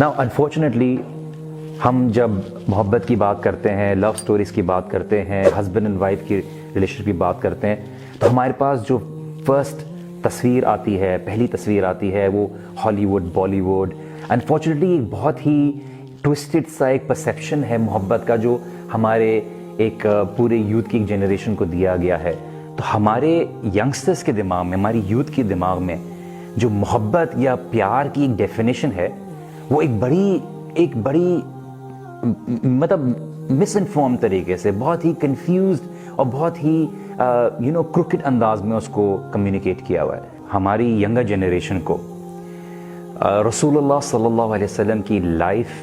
Now unfortunately ہم جب محبت کی بات کرتے ہیں، لو سٹوریز کی بات کرتے ہیں، ہسبینڈ اینڈ وائف کی ریلیشن کی بات کرتے ہیں، تو ہمارے پاس جو فرسٹ تصویر آتی ہے، پہلی تصویر آتی ہے، وہ ہالی ووڈ، بالی ووڈ. انفارچونیٹلی ایک بہت ہی ٹوسٹڈ سا ایک پرسیپشن ہے محبت کا جو ہمارے ایک پورے یوتھ کی ایک جنریشن کو دیا گیا ہے. تو ہمارے ینگسٹرس کے دماغ میں، ہماری یوتھ کے دماغ میں جو محبت یا پیار کی ایک ڈیفینیشن ہے، وہ ایک بڑی مطلب مس انفارم طریقے سے، بہت ہی کنفیوزڈ اور بہت ہی کروکڈ انداز میں اس کو کمیونیکیٹ کیا ہوا ہے. ہماری ینگر جنریشن کو رسول اللہ صلی اللہ علیہ وسلم کی لائف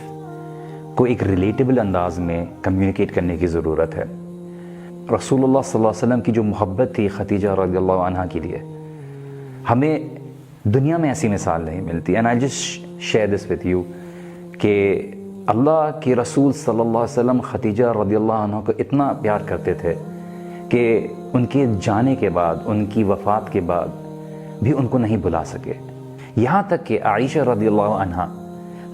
کو ایک ریلیٹیبل انداز میں کمیونیکیٹ کرنے کی ضرورت ہے. رسول اللہ صلی اللہ علیہ وسلم کی جو محبت تھی خدیجہ رضی اللہ عنہا کے لیے، ہمیں دنیا میں ایسی مثال نہیں ملتی. And I just share this with you کہ اللہ کے رسول صلی اللہ علیہ وسلم خدیجہ رضی اللہ عنہ کو اتنا پیار کرتے تھے کہ ان کے جانے کے بعد، ان کی وفات کے بعد بھی ان کو نہیں بلا سکے. یہاں تک کہ عائشہ رضی اللہ عنہ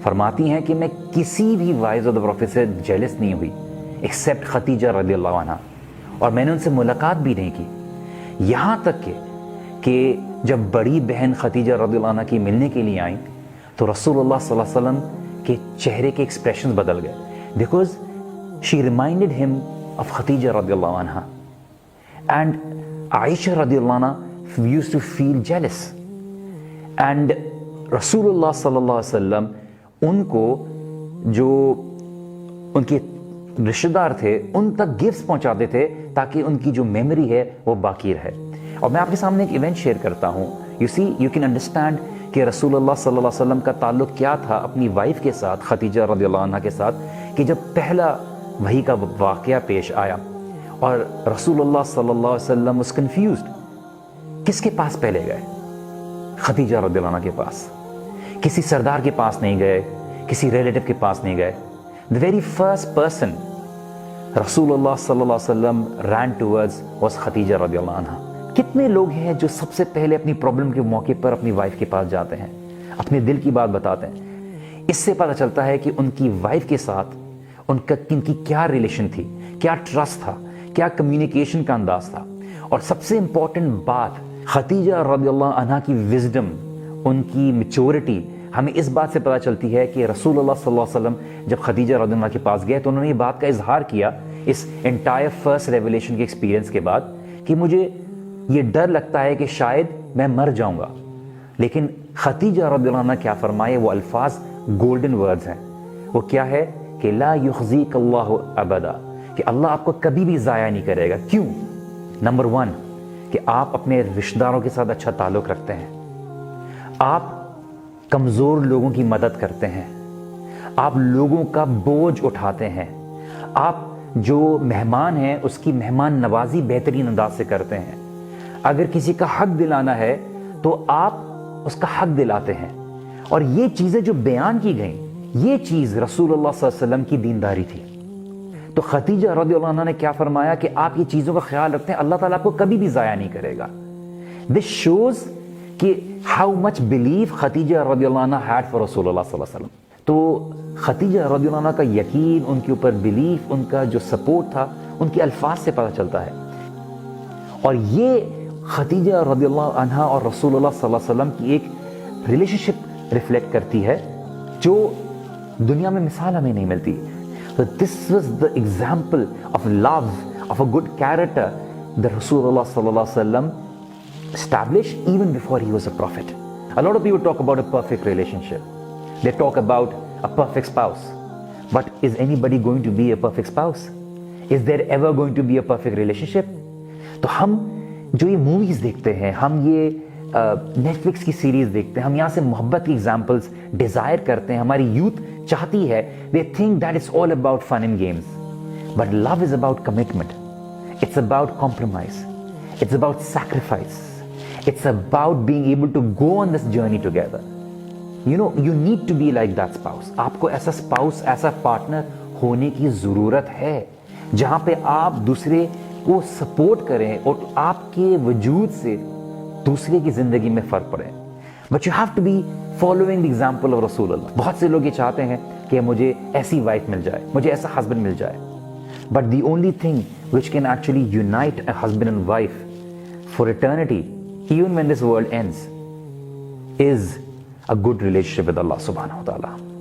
فرماتی ہیں کہ میں کسی بھی وائز آف دا پروفیٹ سے جیلس نہیں ہوئی ایکسیپٹ خدیجہ رضی اللہ عنہ، اور میں نے ان سے ملاقات بھی نہیں کی. یہاں تک کہ جب بڑی بہن خدیجہ رضی اللہ عنہ کی ملنے کے لیے آئیں تو رسول اللہ صلی اللہ علیہ وسلم کے چہرے کے ایکسپریشنز بدل گئے، بیکاز شی ریمائنڈڈ ہم آف خدیجہ رضی اللہ عنہ. اینڈ عائشہ رضی اللہ عنہ used to feel jealous, and رسول اللہ صلی اللہ علیہ وسلم ان کو جو ان کے رشتہ دار تھے ان تک گفٹس پہنچاتے تھے تاکہ ان کی جو میموری ہے وہ باقی رہے. اور میں آپ کے سامنے ایک ایونٹ شیئر کرتا ہوں. یو کین انڈرسٹینڈ کہ رسول اللہ صلی اللہ علیہ وسلم کا تعلق کیا تھا اپنی وائف کے ساتھ، خدیجہ رضی اللہ عنہ کے ساتھ، کہ جب پہلا وحی کا واقعہ پیش آیا اور رسول اللہ صلی اللہ علیہ وسلم was confused. کس کے پاس پہلے گئے؟ خدیجہ رضی اللہ عنہ کے پاس. کسی سردار کے پاس نہیں گئے، کسی ریلیٹو کے پاس نہیں گئے. The very first person رسول اللہ صلی اللہ علیہ وسلم ran towards was خدیجہ رضی اللہ عنہ. کتنے لوگ ہیں جو سب سے پہلے اپنی پرابلم کے موقع پر اپنی وائف کے پاس جاتے ہیں، اپنے دل کی بات بتاتے ہیں؟ اس سے پتہ چلتا ہے کہ ان کی وائف کے ساتھ ان کی کیا ریلیشن تھی، کیا ٹرسٹ تھا، کیا کمیونیکیشن کا انداز تھا. اور سب سے امپورٹنٹ بات، خدیجہ رضی اللہ عنہ کی وزڈم، ان کی میچورٹی ہمیں اس بات سے پتہ چلتی ہے کہ رسول اللہ صلی اللہ علیہ وسلم جب خدیجہ رضی اللہ عنہ کے پاس گئے تو انہوں نے یہ بات کا اظہار کیا اس انٹائر فرسٹ ریویلیشن کے ایکسپیرینس کے بعد کہ مجھے یہ ڈر لگتا ہے کہ شاید میں مر جاؤں گا. لیکن خدیجہ رضی اللہ عنہ کیا فرمائے؟ وہ الفاظ گولڈن ورڈز ہیں. وہ کیا ہے کہ لا یخزیک اللہ ابدا، کہ اللہ آپ کو کبھی بھی ضائع نہیں کرے گا. کیوں؟ نمبر 1 کہ آپ اپنے رشتہ داروں کے ساتھ اچھا تعلق رکھتے ہیں، آپ کمزور لوگوں کی مدد کرتے ہیں، آپ لوگوں کا بوجھ اٹھاتے ہیں، آپ جو مہمان ہیں اس کی مہمان نوازی بہترین انداز سے کرتے ہیں. اگر کسی کا حق دلانا ہے تو آپ اس کا حق دلاتے ہیں. اور یہ چیزیں جو بیان کی گئیں، یہ چیز رسول اللہ صلی اللہ علیہ وسلم کی دینداری تھی. تو خدیجہ رضی اللہ عنہ نے کیا فرمایا کہ آپ یہ چیزوں کا خیال رکھتے ہیں، اللہ تعالیٰ آپ کو کبھی بھی ضائع نہیں کرے گا. دس شوز کہ ہاؤ مچ بلیف خدیجہ رضی اللہ عنہ ہیڈ فار رسول اللہ صلی اللہ علیہ وسلم. تو خدیجہ رضی اللہ عنہ کا یقین، ان کے اوپر بلیف، ان کا جو سپورٹ تھا، ان کے الفاظ سے پتہ چلتا ہے. اور یہ خدیجہ رضی اللہ عنہ اور رسول اللہ صلی اللہ علیہ وسلم کی ایک ریلیشن شپ ریفلیکٹ کرتی ہے جو دنیا میں مثال ہمیں نہیں ملتی. So this was the example of love, of a good character that Rasulullah sallallahu alaihi wasallam established even before he was a prophet. A lot of people talk about a perfect relationship. They talk about a perfect spouse. But is anybody going to be a perfect spouse? Is there ever going to be a perfect relationship? تو ہم جو یہ movies دیکھتے ہیں، ہم یہ net flicks کی series دیکھتے ہیں، ہم یہاں سے محبت کی ایگزامپلس ڈیزائر کرتے ہیں. ہماری یوتھ چاہتی ہے، they think that it's all about fun and games. But love is about commitment. It's about compromise. It's about sacrifice. It's about being able to go on this journey together. You need to be like that spouse. آپ کو ایسا spouse, ایسا partner ہونے کی ضرورت ہے جہاں پہ آپ دوسرے کو سپورٹ کریں اور آپ کے وجود سے دوسرے کی زندگی میں فرق پڑے. But you have to be following the example of رسول اللہ. بہت سے لوگ یہ چاہتے ہیں کہ مجھے ایسی وائف مل جائے, مجھے ایسا ہسبینڈ مل جائے. But the only thing which can actually unite a husband and wife for eternity even when this world ends is a good relationship with Allah subhanahu wa ta'ala.